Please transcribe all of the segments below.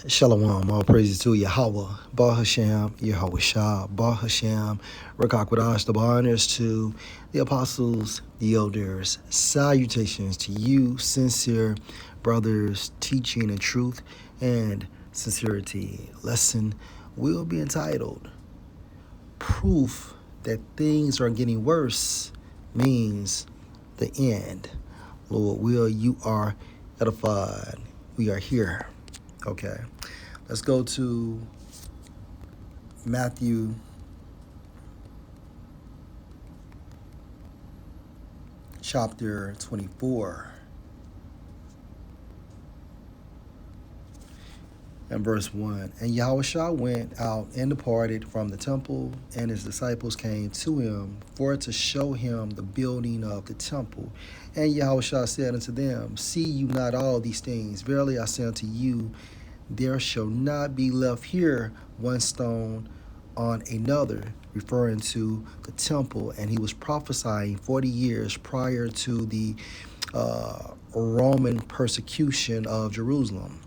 Shalom, all praises to Yahweh, Ba Hashem, Yahweh Shah, Ba Hashem, Rakakwadash, the honors to the apostles, the elders, salutations to you, sincere brothers, teaching in truth and sincerity. Lesson will be entitled, Proof That Things Are Getting Worse Means the End. Lord will, you are edified. We are here. Okay. Let's go to Matthew chapter 24 and verse 1. And Yahushua went out and departed from the temple, and his disciples came to him for to show him the building of the temple. And Yahushua said unto them, See you not all these things? Verily I say unto you, there shall not be left here one stone on another, referring to the temple. And he was prophesying 40 years prior to the Roman persecution of Jerusalem,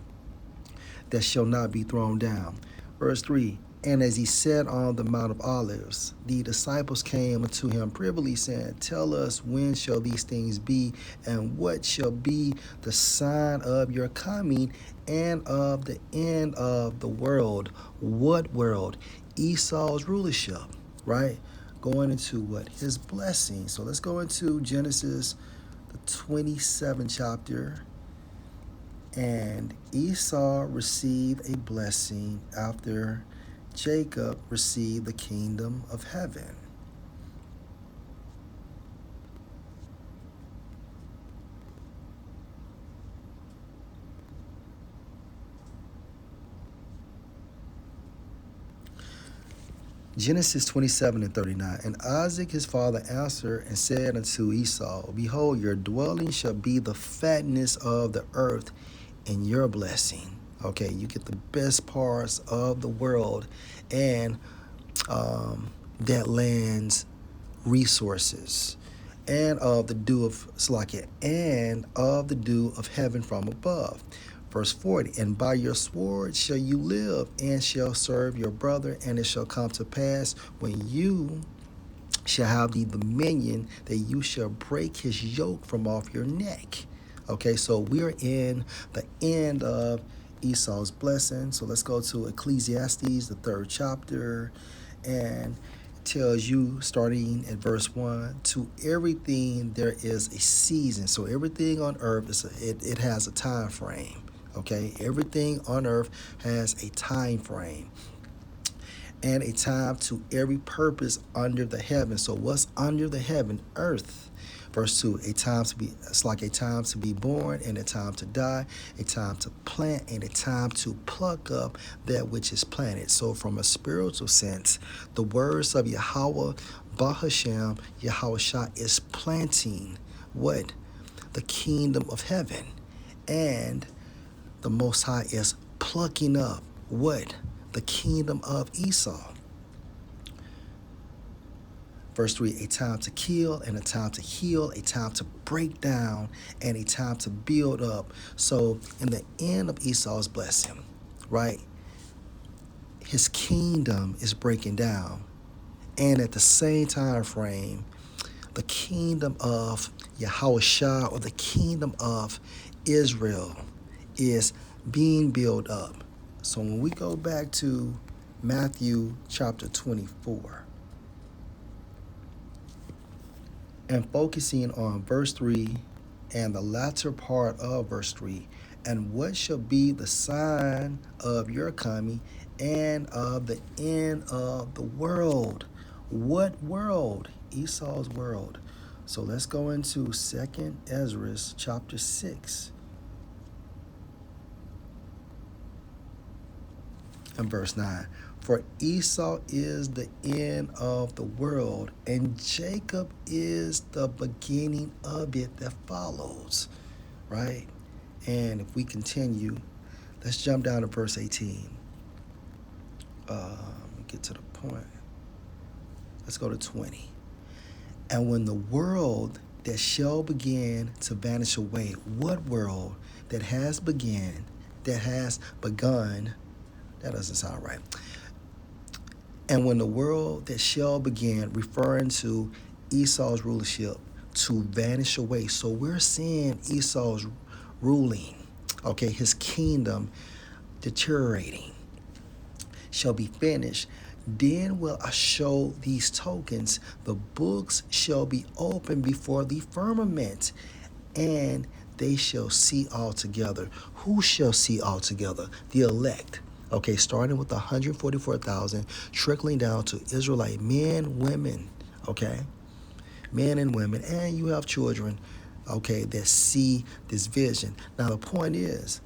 that shall not be thrown down. Verse 3, and as he sat on the Mount of Olives, the disciples came unto him privily, saying, Tell us, when shall these things be, and what shall be the sign of your coming and of the end of the world? What world? Esau's rulership, right? Going into what? His blessing. So let's go into Genesis, the 27th chapter. And Esau received a blessing after Jacob received the kingdom of heaven. Genesis 27 and 39. And Isaac his father answered and said unto Esau, Behold, your dwelling shall be the fatness of the earth in your blessing. Okay, you get the best parts of the world and that land's resources, and of the dew of Slakia, and of the dew of heaven from above. Verse 40, and by your sword shall you live, and shall serve your brother, and it shall come to pass when you shall have the dominion that you shall break his yoke from off your neck. Okay, so we're in the end of Esau's blessing. So let's go to Ecclesiastes, the 3rd chapter, and it tells you, starting at verse 1, to everything there is a season. So everything on earth it has a time frame. Okay, everything on earth has a time frame and a time to every purpose under the heaven. So what's under the heaven? Earth. Verse 2, it's like a time to be born and a time to die, a time to plant and a time to pluck up that which is planted. So from a spiritual sense, the words of Yahweh, Ba Hashem, Yahweh Shah is planting what? The kingdom of heaven. And the Most High is plucking up what? The kingdom of Esau. Verse 3, a time to kill and a time to heal, a time to break down and a time to build up. So in the end of Esau's blessing, right, his kingdom is breaking down. And at the same time frame, the kingdom of Yahushua, or the kingdom of Israel, is being built up. So when we go back to Matthew chapter 24, and focusing on verse 3 and the latter part of verse 3, and what shall be the sign of your coming and of the end of the world? What world? Esau's world. So let's go into 2nd Ezra chapter 6 and verse 9. For Esau is the end of the world, and Jacob is the beginning of it that follows, right? And if we continue, let's jump down to verse 18. Get to the point. Let's go to 20. And when the world that shall begin to vanish away, what world that has begun that has begun. That doesn't sound right. And when the world that shall begin, referring to Esau's rulership, to vanish away. So we're seeing Esau's ruling, okay, his kingdom deteriorating, shall be finished. Then will I show these tokens. The books shall be opened before the firmament, and they shall see all together. Who shall see all together? The elect. Okay, starting with 144,000, trickling down to Israelite men, women, okay? Men and women, and you have children, okay, that see this vision. Now, the point is,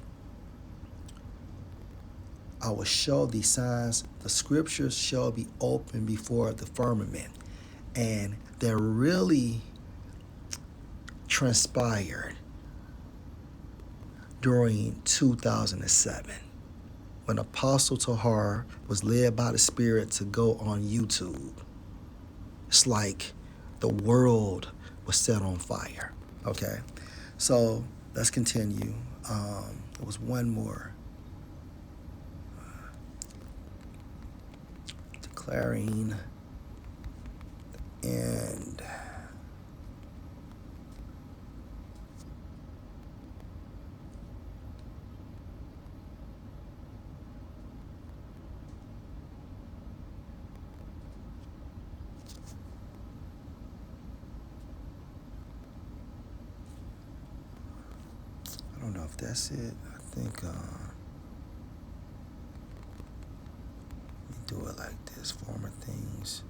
I will show these signs. The scriptures shall be open before the firmament. And that really transpired during 2007 when Apostle Tahar was led by the Spirit to go on YouTube. It's like the world was set on fire. Okay, so let's continue. There was one more. Declaring the end. I don't know if that's it. I think let me do it like this. Former things.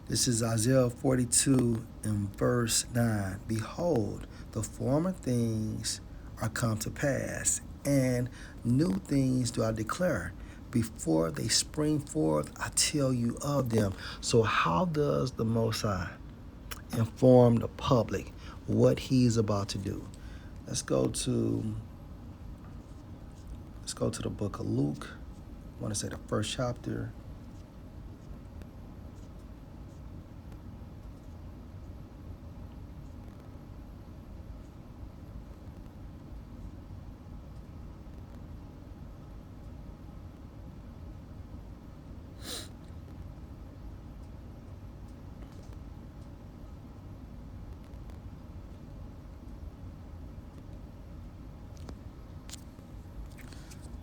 This is Isaiah 42 and verse 9. Behold, the former things are come to pass, and new things do I declare. Before they spring forth, I tell you of them. So how does the Most High inform the public what he's about to do? Let's go to the book of Luke. I want to say the first chapter.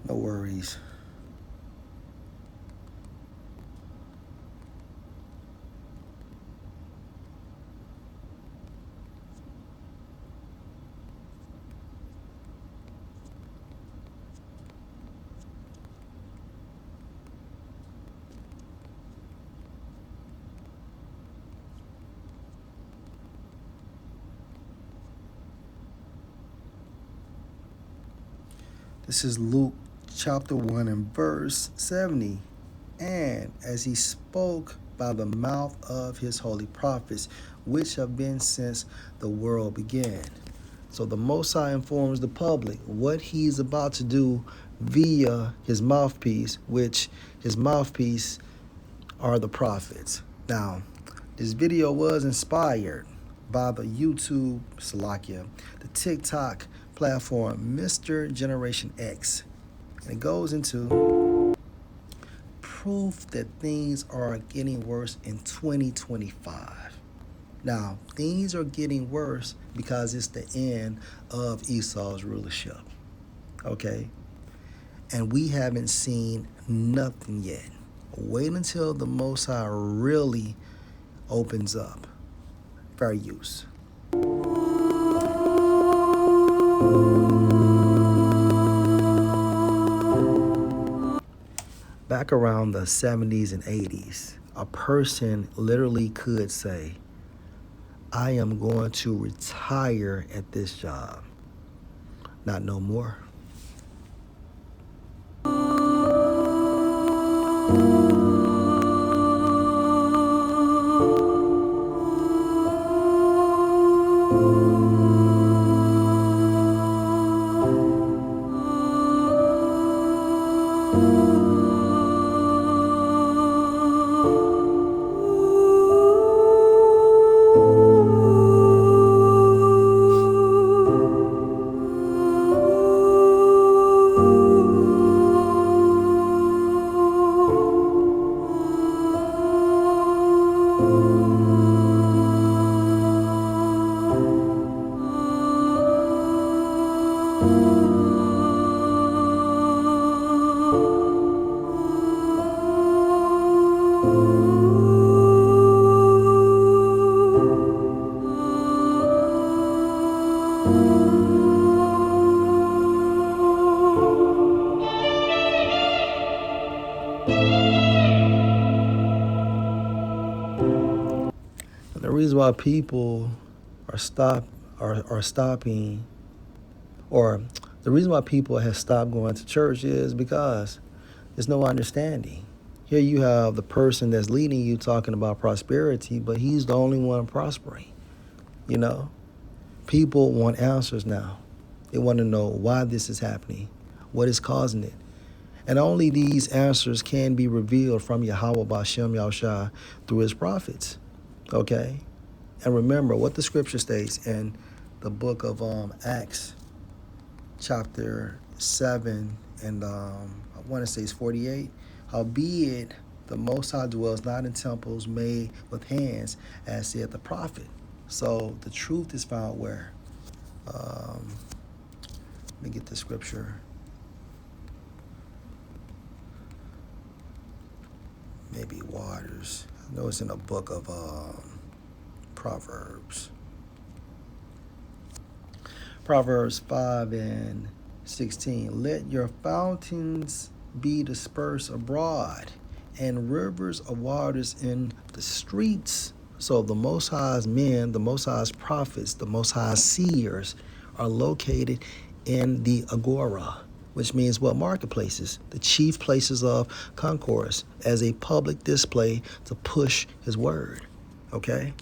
No worries. This is Luke chapter 1 and verse 70. And as he spoke by the mouth of his holy prophets, which have been since the world began. So the Most High informs the public what he's about to do via his mouthpiece, which his mouthpiece are the prophets. Now, this video was inspired by the YouTube Salakia, the TikTok platform, Mr. Generation X. And it goes into proof that things are getting worse in 2025. Now, things are getting worse because it's the end of Esau's rulership. Okay? And we haven't seen nothing yet. Wait until the Most High really opens up. Fair use. Back around the 70s and 80s, a person literally could say, I am going to retire at this job. Not no more. why people are stopping, or the reason why people have stopped going to church is because there's no understanding. Here you have the person that's leading you talking about prosperity, but he's the only one prospering. You know, people want answers now. They want to know why this is happening, what is causing it. And only these answers can be revealed from Yahweh Bashem Yahushua through his prophets. Okay? And remember what the scripture states in the book of Acts, chapter 7, and I want to say it's 48. Howbeit, the Most High dwells not in temples made with hands, as said the prophet. So the truth is found where? Let me get the scripture. Maybe Waters. I know it's in the book of Proverbs. Proverbs 5:16. Let your fountains be dispersed abroad, and rivers of waters in the streets. So the Most High's men, the Most High's prophets, the Most High's seers are located in the agora, which means what? Marketplaces, the chief places of concourse, as a public display to push his word. Okay?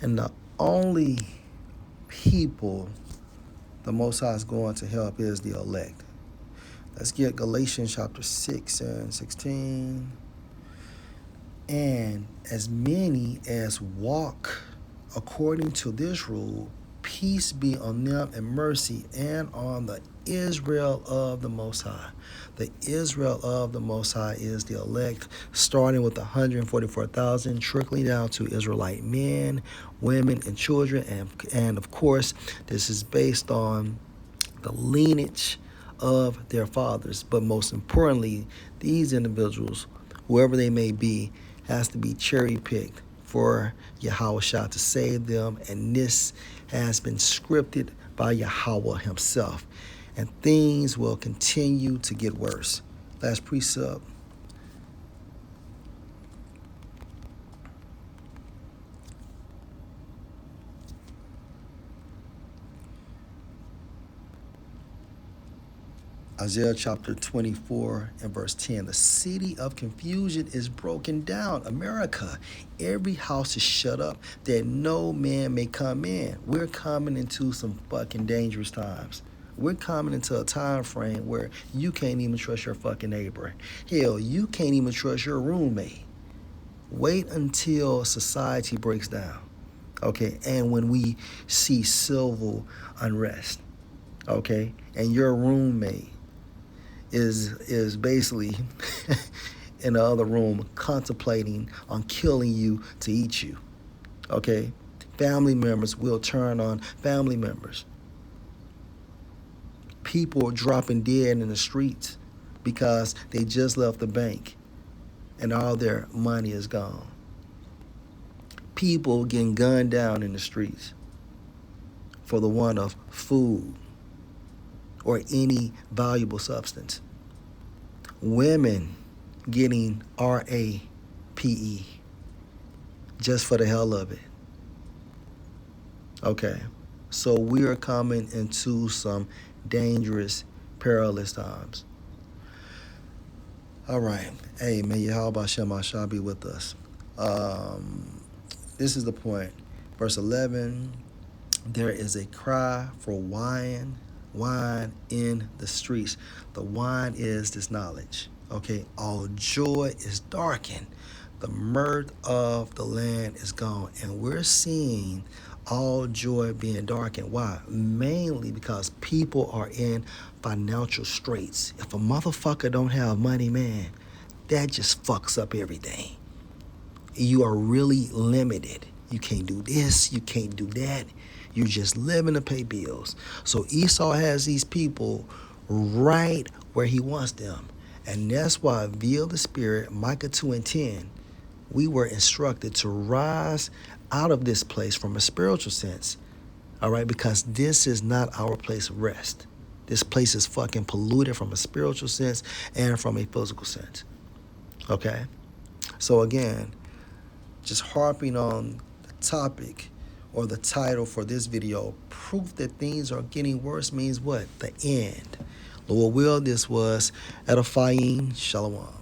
And the only people the Most High is going to help is the elect. Let's get Galatians chapter 6:16. And as many as walk according to this rule, peace be on them and mercy, and on the Israel of the Most High. The Israel of the Most High is the elect, starting with 144,000, trickling down to Israelite men, women, and children. And of course, this is based on the lineage of their fathers. But most importantly, these individuals, whoever they may be, has to be cherry-picked for Yahushua to save them, and this has been scripted by Yahweh himself. And things will continue to get worse. Last precept. Isaiah chapter 24 and verse 10. The city of confusion is broken down. America, every house is shut up that no man may come in. We're coming into some fucking dangerous times. We're coming into a time frame where you can't even trust your fucking neighbor. Hell, you can't even trust your roommate. Wait until society breaks down. Okay, and when we see civil unrest, okay, and your roommate is basically in the other room contemplating on killing you to eat you. Okay? Family members will turn on family members. People are dropping dead in the streets because they just left the bank and all their money is gone. People getting gunned down in the streets for the want of food or any valuable substance. Women getting RAPE just for the hell of it. Okay, so we are coming into some dangerous, perilous times. All right. Hey, may Yahweh Shem shall be with us. This is the point. Verse 11, there is a cry for wine in the streets. The wine is this knowledge. Okay, all joy is darkened. The mirth of the land is gone. And we're seeing all joy being darkened. Why? Mainly because people are in financial straits. If a motherfucker don't have money, man, that just fucks up everything. You are really limited. You can't do this, you can't do that. You're just living to pay bills. So Esau has these people right where he wants them. And that's why via the Spirit, Micah 2:10, we were instructed to rise out of this place from a spiritual sense. All right, because this is not our place of rest. This place is fucking polluted from a spiritual sense and from a physical sense. Okay? So again, just harping on the topic or the title for this video, proof that things are getting worse means what? The end. Lord will, this was edifying. Shalom.